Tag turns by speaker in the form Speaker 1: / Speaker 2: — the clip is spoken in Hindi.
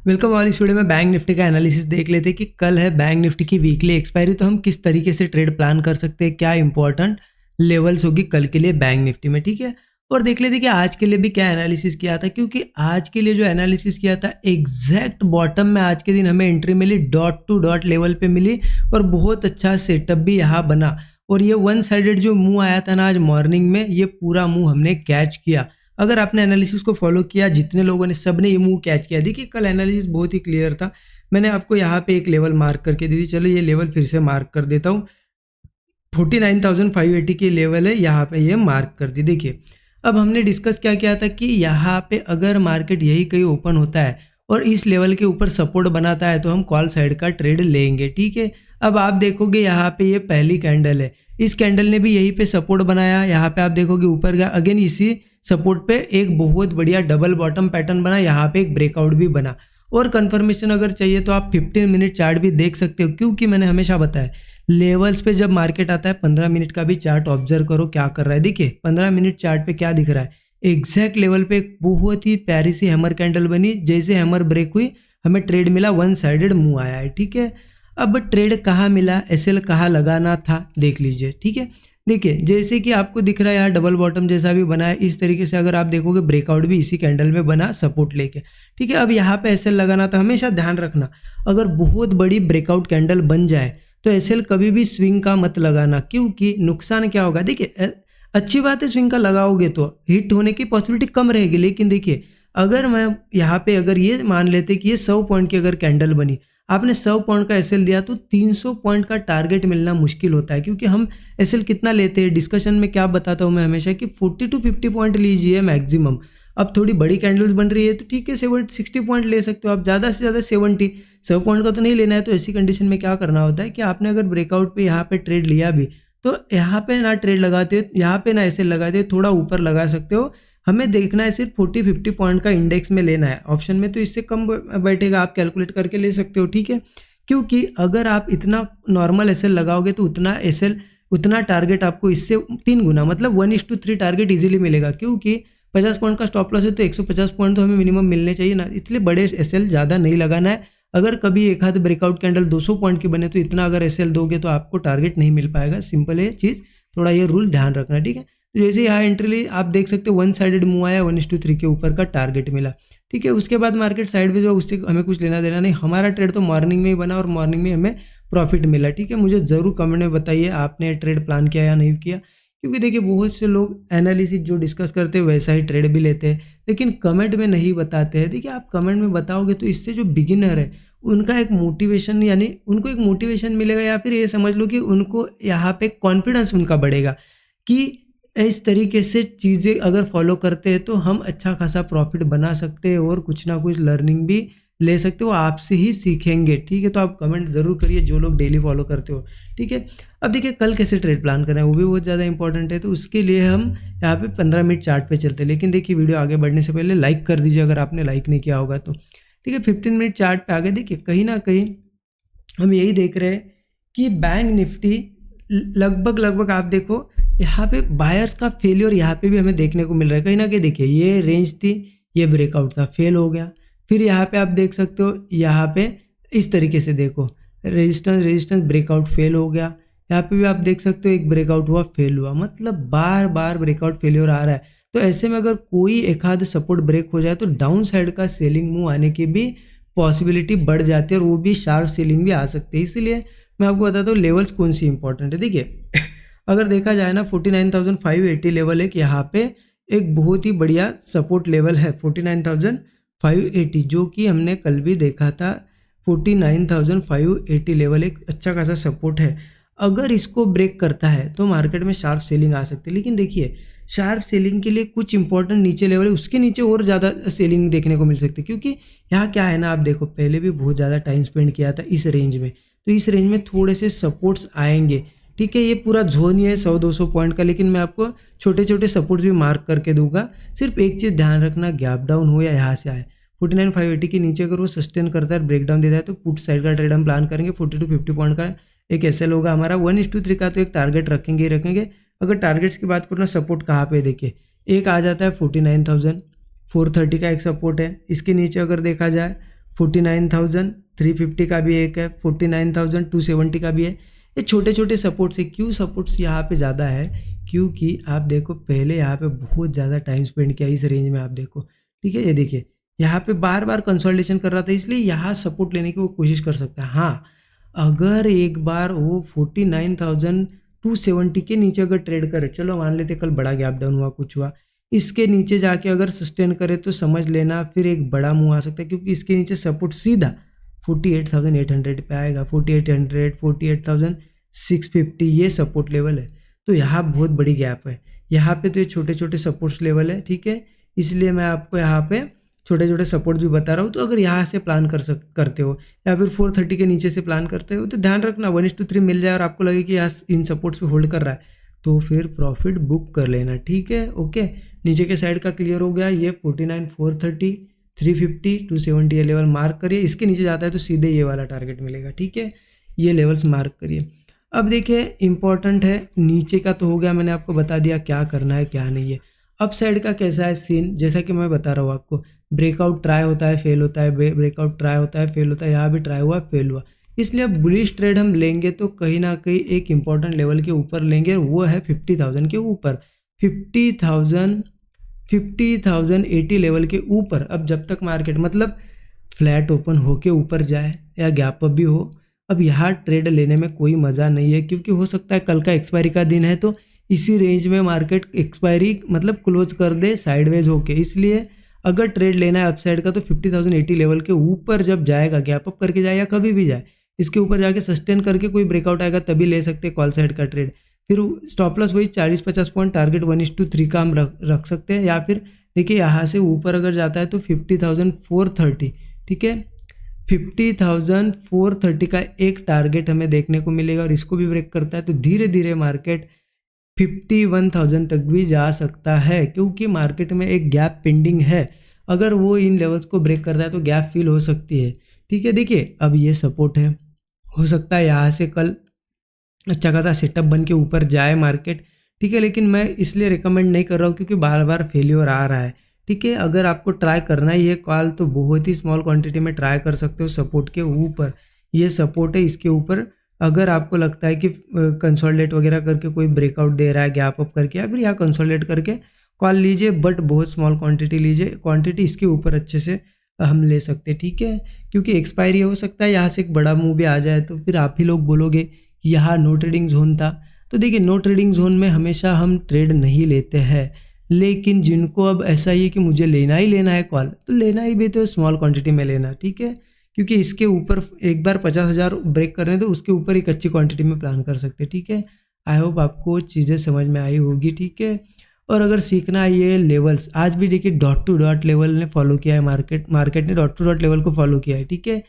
Speaker 1: वेलकम। वाली इस वीडियो में बैंक निफ्टी का एनालिसिस देख लेते हैं कि कल है बैंक निफ्टी की वीकली एक्सपायरी, तो हम किस तरीके से ट्रेड प्लान कर सकते हैं, क्या इंपॉर्टेंट लेवल्स होगी कल के लिए बैंक निफ्टी में। ठीक है, और देख लेते हैं कि आज के लिए भी क्या एनालिसिस किया था, क्योंकि आज के लिए जो एनालिसिस किया था एग्जैक्ट बॉटम में आज के दिन हमें entry milli, dot to dot level पे मिली और बहुत अच्छा सेटअप भी यहाँ बना। और ये वन साइडेड जो मूव आया था ना आज मॉर्निंग में, ये पूरा मूव हमने कैच किया। अगर आपने एनालिसिस को फॉलो किया, जितने लोगों ने, सबने ये मूव कैच किया। देखिए कल एनालिसिस बहुत ही क्लियर था। मैंने आपको यहाँ पे एक लेवल मार्क करके दी थी, चलो ये लेवल फिर से मार्क कर देता हूँ। 49,580 की लेवल है, यहाँ पे ये मार्क कर दी। देखिए अब हमने डिस्कस क्या किया था कि यहाँ पे अगर मार्केट यही कहीं ओपन होता है और इस लेवल के ऊपर सपोर्ट बनाता है तो हम कॉल साइड का ट्रेड लेंगे। ठीक है, अब आप देखोगे यहाँ पे ये पहली कैंडल है, इस कैंडल ने भी यहीं पे सपोर्ट बनाया, यहाँ पे आप देखोगे ऊपर गया, अगेन इसी सपोर्ट पे एक बहुत बढ़िया डबल बॉटम पैटर्न बना, यहाँ पे एक ब्रेकआउट भी बना। और कंफर्मेशन अगर चाहिए तो आप 15 मिनट चार्ट भी देख सकते हो, क्योंकि मैंने हमेशा बताया लेवल्स पे जब मार्केट आता है 15 मिनट का भी चार्ट ऑब्जर्व करो क्या कर रहा है। देखिए 15 मिनट चार्ट पे क्या दिख रहा है, एग्जैक्ट लेवल पे एक बहुत ही प्यारी सी हैमर कैंडल बनी, जैसे हैमर ब्रेक हुई हमें ट्रेड मिला, वन साइडेड मूव आया है। ठीक है, अब ट्रेड कहाँ मिला, एसएल कहाँ लगाना था देख लीजिए। ठीक है, देखिए जैसे कि आपको दिख रहा है यहाँ डबल बॉटम जैसा भी बना है, इस तरीके से अगर आप देखोगे ब्रेकआउट भी इसी कैंडल में बना सपोर्ट लेके। ठीक है, अब यहाँ पे एसएल लगाना था। हमेशा ध्यान रखना, अगर बहुत बड़ी ब्रेकआउट कैंडल बन जाए तो एसएल कभी भी स्विंग का मत लगाना, क्योंकि नुकसान क्या होगा। देखिए अच्छी बात है, स्विंग का लगाओगे तो हिट होने की पॉसिबिलिटी कम रहेगी, लेकिन देखिए अगर मैं यहाँ पे अगर ये मान लेते कि ये 100 पॉइंट की अगर कैंडल बनी, आपने 100 पॉइंट का एसएल दिया तो 300 पॉइंट का टारगेट मिलना मुश्किल होता है, क्योंकि हम एसएल कितना लेते हैं डिस्कशन में क्या बताता हूँ मैं हमेशा कि 40 to 50 पॉइंट लीजिए मैक्सिमम। अब थोड़ी बड़ी कैंडल्स बन रही है तो ठीक है 60 पॉइंट ले सकते हो आप, ज़्यादा से ज़्यादा 100 पॉइंट का तो नहीं लेना है। तो ऐसी कंडीशन में क्या करना होता है कि आपने अगर ब्रेकआउट पे यहाँ पे ट्रेड लिया भी तो यहाँ पे ना ट्रेड लगाते हो, यहाँ पे ना एसएल लगाते हो, थोड़ा ऊपर लगा सकते हो। हमें देखना है सिर्फ 40-50 पॉइंट का इंडेक्स में लेना है, ऑप्शन में तो इससे कम बैठेगा, आप कैलकुलेट करके ले सकते हो। ठीक है, क्योंकि अगर आप इतना नॉर्मल एसएल लगाओगे तो उतना टारगेट आपको इससे 3 गुना मतलब 1:3 टारगेट इजीली मिलेगा, क्योंकि 50 पॉइंट का स्टॉप लॉस है तो 150 पॉइंट तो हमें मिनिमम मिलने चाहिए ना, इसलिए बड़े एसएल ज़्यादा नहीं लगाना है। अगर कभी एक आध ब्रेकआउट कैंडल 200 पॉइंट की बने तो इतना अगर एसएल दोगे तो आपको टारगेट नहीं मिल पाएगा। सिंपल है चीज़, थोड़ा ये रूल ध्यान रखना। ठीक है, तो जैसे यहाँ एंट्री ली आप देख सकते हो वन साइडेड मूव आया, 1:3 के ऊपर का टारगेट मिला। ठीक है, उसके बाद मार्केट साइडवेज जो उससे हमें कुछ लेना देना नहीं, हमारा ट्रेड तो मॉर्निंग में ही बना और मॉर्निंग में हमें प्रॉफिट मिला। ठीक है, मुझे ज़रूर कमेंट में बताइए आपने ट्रेड प्लान किया या नहीं किया, क्योंकि देखिए बहुत से लोग एनालिसिस जो डिस्कस करते हैं वैसा ही ट्रेड भी लेते हैं, लेकिन कमेंट में नहीं बताते हैं। देखिए आप कमेंट में बताओगे तो इससे जो बिगिनर है उनका एक मोटिवेशन, यानी उनको एक मोटिवेशन मिलेगा, या फिर ये समझ लो कि उनको यहाँ पे कॉन्फिडेंस उनका बढ़ेगा कि इस तरीके से चीज़ें अगर फॉलो करते हैं तो हम अच्छा खासा प्रॉफिट बना सकते हैं और कुछ ना कुछ लर्निंग भी ले सकते हो, आपसे ही सीखेंगे। ठीक है, तो आप कमेंट ज़रूर करिए जो लोग डेली फॉलो करते हो। ठीक है, अब देखिए कल कैसे ट्रेड प्लान करना है वो भी बहुत ज़्यादा इंपॉर्टेंट है, तो उसके लिए हम यहाँ पे 15 मिनट चार्ट पे चलते हैं। लेकिन देखिए वीडियो आगे बढ़ने से पहले लाइक कर दीजिए अगर आपने लाइक नहीं किया होगा तो। ठीक है, 15 मिनट चार्ट पे आगे देखिए कहीं ना कहीं हम यही देख रहे हैं कि बैंक निफ्टी लगभग आप देखो यहाँ पे बायर्स का फेलियर यहाँ पे भी हमें देखने को मिल रहा है। कहीं ना कहीं देखिए ये रेंज थी, ये ब्रेकआउट था, फेल हो गया। फिर यहाँ पे आप देख सकते हो यहाँ पे इस तरीके से देखो रेजिस्टेंस ब्रेकआउट फेल हो गया। यहाँ पे भी आप देख सकते हो एक ब्रेकआउट हुआ, फेल हुआ, मतलब बार बार ब्रेकआउट फेलियर आ रहा है। तो ऐसे में अगर कोई एक आध सपोर्ट ब्रेक हो जाए तो डाउन साइड का सेलिंग मूव आने की भी पॉसिबिलिटी बढ़ जाती है और वो भी शार्प सेलिंग भी आ सकती है। इसलिए मैं आपको बताता हूँ लेवल्स कौन सी इंपॉर्टेंट है। देखिए अगर देखा जाए ना 49,580 लेवल एक यहाँ पे एक बहुत ही बढ़िया सपोर्ट लेवल है 49,580, जो कि हमने कल भी देखा था। 49,580 लेवल एक अच्छा खासा सपोर्ट है, अगर इसको ब्रेक करता है तो मार्केट में शार्प सेलिंग आ सकती है। लेकिन देखिए शार्प सेलिंग के लिए कुछ इंपॉर्टेंट नीचे लेवल है, उसके नीचे और ज़्यादा सेलिंग देखने को मिल सकती है, क्योंकि यहाँ क्या है ना, आप देखो पहले भी बहुत ज़्यादा टाइम स्पेंड किया था इस रेंज में, तो इस रेंज में थोड़े से सपोर्ट्स आएंगे। ठीक है, ये पूरा जोन ही है 100-200 पॉइंट का, लेकिन मैं आपको छोटे छोटे सपोर्ट्स भी मार्क करके दूंगा। सिर्फ एक चीज़ ध्यान रखना, गैप डाउन हो या यहाँ से आए 49,580 के नीचे अगर वो सस्टेन करता है, ब्रेक डाउन देता है, तो पुट साइड का ट्रेड हम प्लान करेंगे। 40 to 50 पॉइंट का एक एसएल होगा हमारा, 1:3 का तो एक टारगेट रखेंगे ही रखेंगे। अगर टारगेट्स की बात करूँ ना, सपोर्ट कहाँ पे देखिए एक आ जाता है 49,430 का एक सपोर्ट है, इसके नीचे अगर देखा जाए 49,350 का भी एक है, 49,270 का भी है। ये छोटे छोटे सपोर्ट्स है। क्यों सपोर्ट्स यहाँ पे ज़्यादा है? क्योंकि आप देखो पहले यहाँ पे बहुत ज़्यादा टाइम स्पेंड किया इस रेंज में, आप देखो ठीक है। ये देखिए यहाँ पे बार बार कंसोलिडेशन कर रहा था, इसलिए यहाँ सपोर्ट लेने की वो कोशिश कर सकता है। हाँ, अगर एक बार वो 49,270 के नीचे अगर ट्रेड करे, चलो मान लेते कल बड़ा गैप डाउन हुआ, कुछ हुआ, इसके नीचे जाके अगर सस्टेन करे तो समझ लेना फिर एक बड़ा मूव आ सकता है, क्योंकि इसके नीचे सपोर्ट सीधा 48,800 पे आएगा। 4800, 48,650 ये सपोर्ट लेवल है। तो यहाँ बहुत बड़ी गैप है। यहाँ पे तो ये छोटे छोटे सपोर्ट्स लेवल है, ठीक है। इसलिए मैं आपको यहाँ पे छोटे छोटे सपोर्ट भी बता रहा हूँ। तो अगर यहाँ से प्लान करते हो या फिर 430 के नीचे से प्लान करते हो तो ध्यान रखना 1:3 मिल जाए और आपको लगे कि यहाँ इन सपोर्ट्स पे होल्ड कर रहा है तो फिर प्रॉफिट बुक कर लेना, ठीक है। ओके, नीचे के साइड का क्लियर हो गया। ये 49,430, 350, 270 ये लेवल मार्क करिए। इसके नीचे जाता है तो सीधे ये वाला टारगेट मिलेगा, ठीक है। ये लेवल्स मार्क करिए। अब देखिए इंपॉर्टेंट है, नीचे का तो हो गया, मैंने आपको बता दिया क्या करना है क्या नहीं है। अप साइड का कैसा है सीन, जैसा कि मैं बता रहा हूँ आपको, ब्रेकआउट ट्राई होता है फेल होता है, ब्रेकआउट ट्राई होता है फेल होता है, यहाँ भी ट्राई हुआ फेल हुआ। इसलिए अब बुलिश ट्रेड हम लेंगे तो कहीं ना कहीं एक इंपॉर्टेंट लेवल के ऊपर लेंगे, वो है 50,000 के ऊपर। 50,080 लेवल के ऊपर। अब जब तक मार्केट मतलब फ्लैट ओपन होके ऊपर जाए या गैप अप भी हो, अब यहाँ ट्रेड लेने में कोई मज़ा नहीं है, क्योंकि हो सकता है कल का एक्सपायरी का दिन है तो इसी रेंज में मार्केट एक्सपायरी मतलब क्लोज कर दे साइडवेज होके। इसलिए अगर ट्रेड लेना है अपसाइड का तो 50,080 लेवल के ऊपर जब जाएगा, गैप अप करके जाए या कभी भी जाए, इसके ऊपर जाके सस्टेन करके कोई ब्रेकआउट आएगा तभी ले सकते हैं कॉल साइड का ट्रेड। फिर स्टॉप लॉस वही 40-50 पॉइंट, टारगेट 1:3 का हम रख सकते हैं। या फिर देखिए यहाँ से ऊपर अगर जाता है तो 50,430, ठीक है, 50,430 का एक टारगेट हमें देखने को मिलेगा और इसको भी ब्रेक करता है तो धीरे धीरे मार्केट 51,000 तक भी जा सकता है, क्योंकि मार्केट में एक गैप पेंडिंग है। अगर वो इन लेवल्स को ब्रेक करता है तो गैप फिल हो सकती है, ठीक है। देखिए अब ये सपोर्ट है, हो सकता है यहाँ से कल अच्छा खासा सेटअप बन के ऊपर जाए मार्केट, ठीक है। लेकिन मैं इसलिए रिकमेंड नहीं कर रहा हूँ क्योंकि बार बार फेलियर आ रहा है, ठीक है। अगर आपको ट्राई करना ही है कॉल तो बहुत ही स्मॉल क्वांटिटी में ट्राई कर सकते हो सपोर्ट के ऊपर। ये सपोर्ट है, इसके ऊपर अगर आपको लगता है कि कंसोलिडेट वगैरह करके कोई ब्रेकआउट दे रहा है गैप अप करके या फिर यहाँ कंसोलिडेट करके कॉल लीजिए, बट बहुत स्मॉल क्वांटिटी लीजिए। क्वांटिटी इसके ऊपर अच्छे से हम ले सकते हैं, ठीक है। क्योंकि एक्सपायरी हो सकता है यहाँ से एक बड़ा मूव भी आ जाए तो फिर आप ही लोग बोलोगे यहाँ नो ट्रेडिंग जोन था। तो देखिए नो ट्रेडिंग जोन में हमेशा हम ट्रेड नहीं लेते हैं, लेकिन जिनको अब ऐसा ही है कि मुझे लेना ही लेना है कॉल, तो लेना ही भी तो स्मॉल क्वांटिटी में लेना, ठीक है। क्योंकि इसके ऊपर एक बार 50,000 ब्रेक कर रहे हैं तो उसके ऊपर एक अच्छी क्वांटिटी में प्लान कर सकते हैं, ठीक है। आई होप आपको चीज़ें समझ में आई होगी, ठीक है। और अगर सीखना है ये लेवल्स, आज भी देखिए डॉट टू डॉट लेवल ने फॉलो किया है, मार्केट ने डॉट टू डॉट लेवल को फॉलो किया है, ठीक है।